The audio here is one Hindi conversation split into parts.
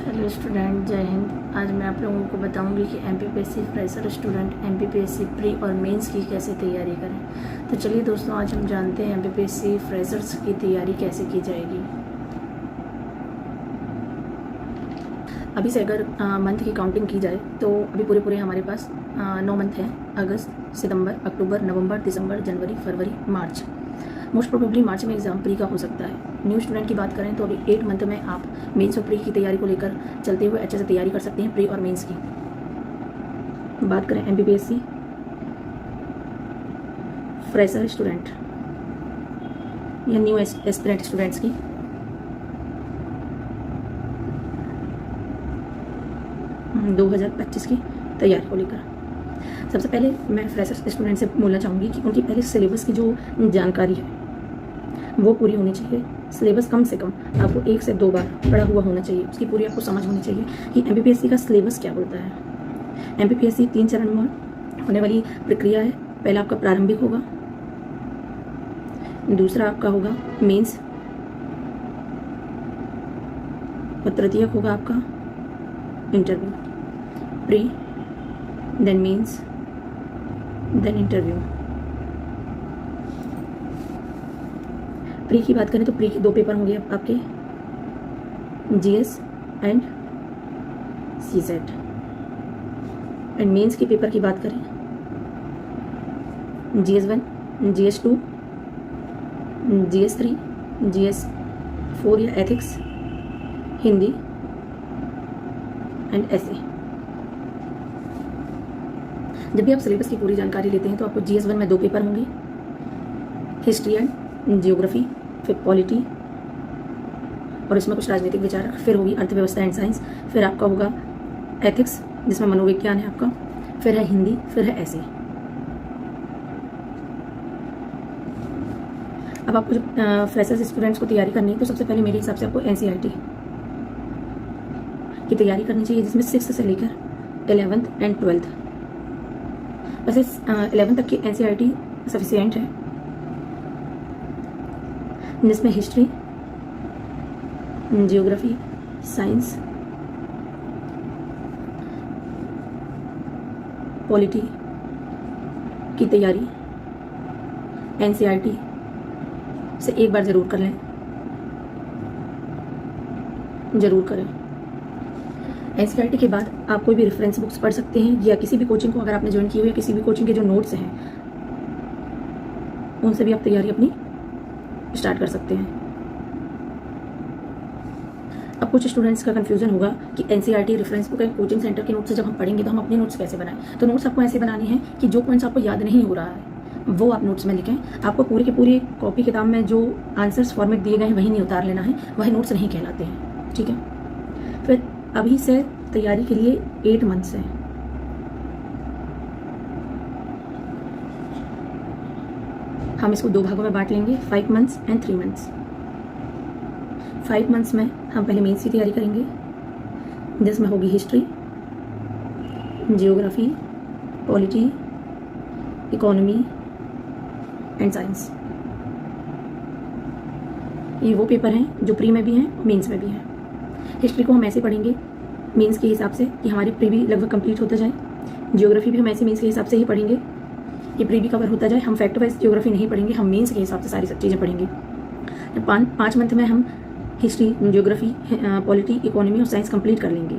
हेलो स्टूडेंट, जय हिंद। आज मैं आप लोगों को बताऊंगी कि MPPSC fresher student MPPSC pre और मेंस की कैसे तैयारी करें। तो चलिए दोस्तों, आज हम जानते हैं एमपीपीएससी फ्रेशर्स की तैयारी कैसे की जाएगी। अभी से अगर मंथ की काउंटिंग की जाए तो अभी पूरे हमारे पास 9 मंथ हैं। अगस्त, सितंबर, अक्टूबर, नवंबर, दिसंबर, जनवरी, फरवरी, मार्च। मोस्ट प्रोबेबली मार्च में एग्ज़ाम प्री का हो सकता है। न्यू स्टूडेंट की बात करें तो अभी 8 मंथ में आप मेंस और प्री की तैयारी को लेकर चलते हुए अच्छे से तैयारी कर सकते हैं प्री और मेंस की। बात करें एमपीपीएससी फ्रेशर स्टूडेंट या न्यू एस्पिरेंट स्टूडेंट्स की, हम 2025 की तैयारी को लेकर सबसे पहले मैं फ्रेशर स्टूडेंट से बोलना चाहूँगी कि उनकी पहले सिलेबस की जो जानकारी है वो पूरी होनी चाहिए। सिलेबस कम से कम आपको 1 से 2 बार पढ़ा हुआ होना चाहिए। उसकी पूरी आपको समझ होनी चाहिए कि एमपीपीएससी का सिलेबस क्या बोलता है। एमपीपीएससी 3 चरण में होने वाली प्रक्रिया है। पहला आपका प्रारंभिक होगा, दूसरा आपका होगा मेंस, और तृतीयक होगा आपका interview. Pre, then mains, then interview. Pre की बात करें तो प्री के 2 पेपर होंगे आपके, GS and CSAT. And mains के पेपर की बात करें, GS1, GS2, GS3, GS4 या एथिक्स, हिंदी एंड ऐसे। जब भी आप सिलेबस की पूरी जानकारी लेते हैं तो आपको GS1 में 2 पेपर होंगे, हिस्ट्री एंड जियोग्राफी, फिर पॉलिटी और इसमें कुछ राजनीतिक विचार, फिर होगी अर्थव्यवस्था एंड साइंस, फिर आपका होगा एथिक्स जिसमें मनोविज्ञान है आपका, फिर है हिंदी, फिर है ऐसे। अब आपको जब फ्रेशर्स स्टूडेंट्स को तैयारी करनी है तो सबसे पहले मेरे हिसाब से आपको एनसीईआरटी की तैयारी करनी चाहिए, जिसमें 6th से लेकर 11th एंड 12th। वैसे 11th तक की एनसीईआरटी सफिशिएंट है, जिसमें हिस्ट्री, जियोग्राफी, साइंस, पॉलिटी की तैयारी एनसीईआरटी से एक बार ज़रूर कर लें, ज़रूर करें। एनसीईआरटी के बाद आप कोई भी रेफरेंस बुक्स पढ़ सकते हैं, या किसी भी कोचिंग को अगर आपने ज्वाइन की हुई है, किसी भी कोचिंग के जो नोट्स हैं उनसे भी आप तैयारी अपनी स्टार्ट कर सकते हैं। अब कुछ स्टूडेंट्स का कंफ्यूजन होगा कि NCERT, reference book and coaching centre के नोट्स से जब हम पढ़ेंगे तो हम अपने नोट्स कैसे बनाएं। तो नोट्स आपको ऐसे बनानी है कि जो पॉइंट्स आपको याद नहीं हो रहा है वो आप नोट्स में लिखें। आपको पूरी की पूरी कॉपी किताब में जो आंसर्स फॉर्मेट दिए गए हैं वही नहीं उतार लेना है, वही नोट्स नहीं कहलाते हैं, ठीक है। फिर अभी से तैयारी के लिए 8 मंथ्स हैं। हम इसको 2 भागों में बांट लेंगे, 5 मंथ्स एंड 3 मंथ्स। 5 मंथ्स में हम पहले मेंस की तैयारी करेंगे, जिसमें होगी history, geography, polity, economy and science. ये वो पेपर हैं जो प्री में भी हैं, मेंस में भी हैं। हिस्ट्री को हम ऐसे पढ़ेंगे मेंस के हिसाब से कि हमारी प्री भी लगभग कंप्लीट होता जाए। जियोग्राफी भी हम ऐसे मेंस के हिसाब से ही पढ़ेंगे कि प्री भी कवर होता जाए। हम फैक्ट वाइज जियोग्राफी नहीं पढ़ेंगे, हम मेंस के हिसाब से सारी सब चीज़ें पढ़ेंगे। 5 मंथ में हम हिस्ट्री, जियोग्राफी, पॉलिटी, इकोनॉमी और साइंस कंप्लीट कर लेंगे,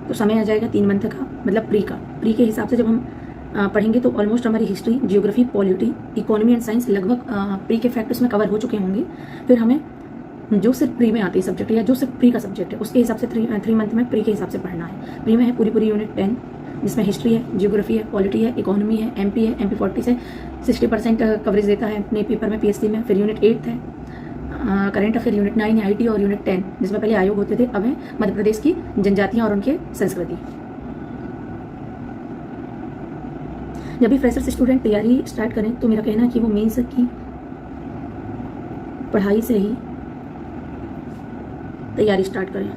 तो समय आ जाएगा 3 मंथ का, मतलब प्री का। प्री के हिसाब से जब हम पढ़ेंगे तो ऑलमोस्ट हमारी history, geography, polity, economy and science लगभग प्री के फैक्ट उसमें कवर हो चुके होंगे। फिर हमें जो सिर्फ प्री में आते हैं सब्जेक्ट या जो सिर्फ प्री का सब्जेक्ट है उसके हिसाब से 3 मंथ में प्री के हिसाब से पढ़ना है। प्री में है पूरी यूनिट 10, जिसमें हिस्ट्री है, जियोग्राफी है, पॉलिटी है, इकोनॉमी है, एमपी है। एमपी 40 से 60% कवरेज देता है अपने पेपर में पीएससी में। फिर यूनिट 8 है करंट अफेयर, यूनिट 9 है आईटी, और यूनिट 10 जिसमें पहले आयोग होते थे अब है मध्य प्रदेश की जनजातियाँ और उनके संस्कृति। जब भी फ्रेशर्स स्टूडेंट तैयारी स्टार्ट करें तो मेरा कहना है कि वो मेंस की पढ़ाई से ही तैयारी स्टार्ट करें,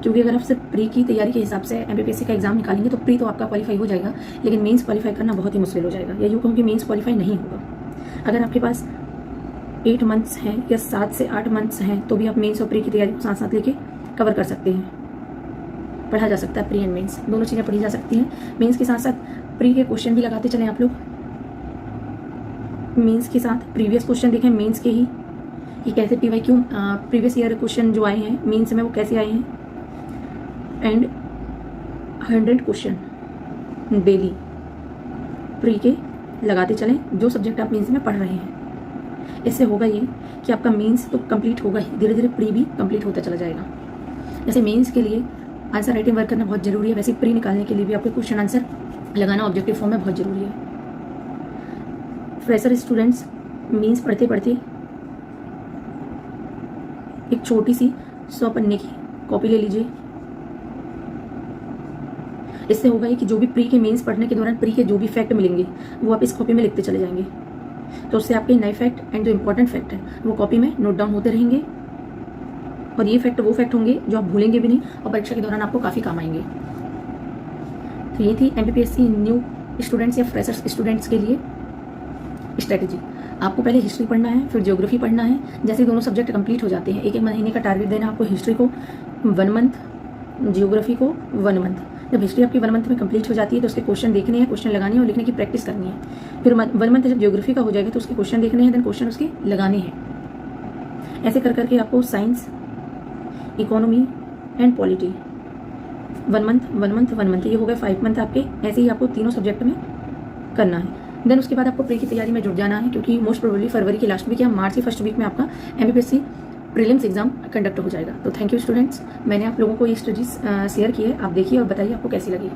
क्योंकि अगर आप सिर्फ प्री की तैयारी के हिसाब से एमपीपीएससी का एग्जाम निकालेंगे तो प्री तो आपका क्वालिफाई हो जाएगा, लेकिन मेंस क्वालिफाई करना बहुत ही मुश्किल हो जाएगा, या यूँ कहूँ कि मेंस क्वालिफाई नहीं होगा। अगर आपके पास 8 मंथ्स हैं या 7 से 8 मंथ्स हैं तो भी आप मेंस और प्री की तैयारी को साथ साथ लेके कवर कर सकते हैं। पढ़ा जा सकता है प्री एंड मेंस, दोनों चीज़ें पढ़ी जा सकती हैं। मेंस के साथ साथ प्री के क्वेश्चन भी लगाते चलें आप लोग। मेंस के साथ प्रीवियस क्वेश्चन देखें मेंस के ही कि कैसे PY क्यों प्रीवियस ईयर क्वेश्चन जो आए हैं मेंस में वो कैसे आए हैं। एंड 100 क्वेश्चन डेली प्री के लगाते चलें जो सब्जेक्ट आप मेंस में पढ़ रहे हैं। इससे होगा ये कि आपका मेंस तो कंप्लीट होगा ही, धीरे धीरे प्री भी कंप्लीट होता चला जाएगा। जैसे मेंस के लिए आंसर राइटिंग वर्क करना बहुत जरूरी है, वैसे प्री निकालने के लिए भी आपको क्वेश्चन आंसर लगाना ऑब्जेक्टिव फॉर्म में बहुत जरूरी है। फ्रेशर स्टूडेंट्स मेंस पढ़ते पढ़ते एक छोटी सी 100 पन्ने की कॉपी ले लीजिए। इससे होगा ये कि जो भी प्री के मेंस पढ़ने के दौरान प्री के जो भी फैक्ट मिलेंगे वो आप इस कॉपी में लिखते चले जाएंगे, तो उससे आपके नए फैक्ट एंड जो इंपॉर्टेंट फैक्ट है वो कॉपी में नोट डाउन होते रहेंगे। और ये फैक्ट वो फैक्ट होंगे जो आप भूलेंगे भी नहीं और परीक्षा के दौरान आपको काफ़ी काम आएंगे। तो ये थी MPPSC न्यू स्टूडेंट्स या फ्रेशर्स स्टूडेंट्स के लिए स्ट्रेटेजी। आपको पहले हिस्ट्री पढ़ना है, फिर ज्योग्राफी पढ़ना है। जैसे दोनों सब्जेक्ट कंप्लीट हो जाते हैं, एक एक महीने का टारगेट देना आपको, हिस्ट्री को 1 मंथ, ज्योग्राफी को 1 मंथ। जब हिस्ट्री आपकी 1 मंथ में कंप्लीट हो जाती है तो उसके क्वेश्चन देखने हैं, क्वेश्चन लगाने हैं और लिखने की प्रैक्टिस करनी है। फिर 1 मंथ जब ज्योग्राफी का हो जाएगा तो उसके क्वेश्चन देखने हैं, देन क्वेश्चन उसके लगाने हैं। ऐसे कर करके आपको science, economy and polity 1 month 1 month 1 month, ये हो गए 5 मंथ आपके। ऐसे ही आपको तीनों सब्जेक्ट में करना है। देन उसके बाद आपको प्री की तैयारी में जुट जाना है, क्योंकि मोस्ट प्रोबेबली फरवरी के लास्ट वीक या मार्च के फर्स्ट वीक में आपका MPPSC प्रीलिम्स एग्जाम कंडक्ट हो जाएगा। तो थैंक यू स्टूडेंट्स, मैंने आप लोगों को ये स्टडीज शेयर की है, आप देखिए और बताइए आपको कैसी लगी।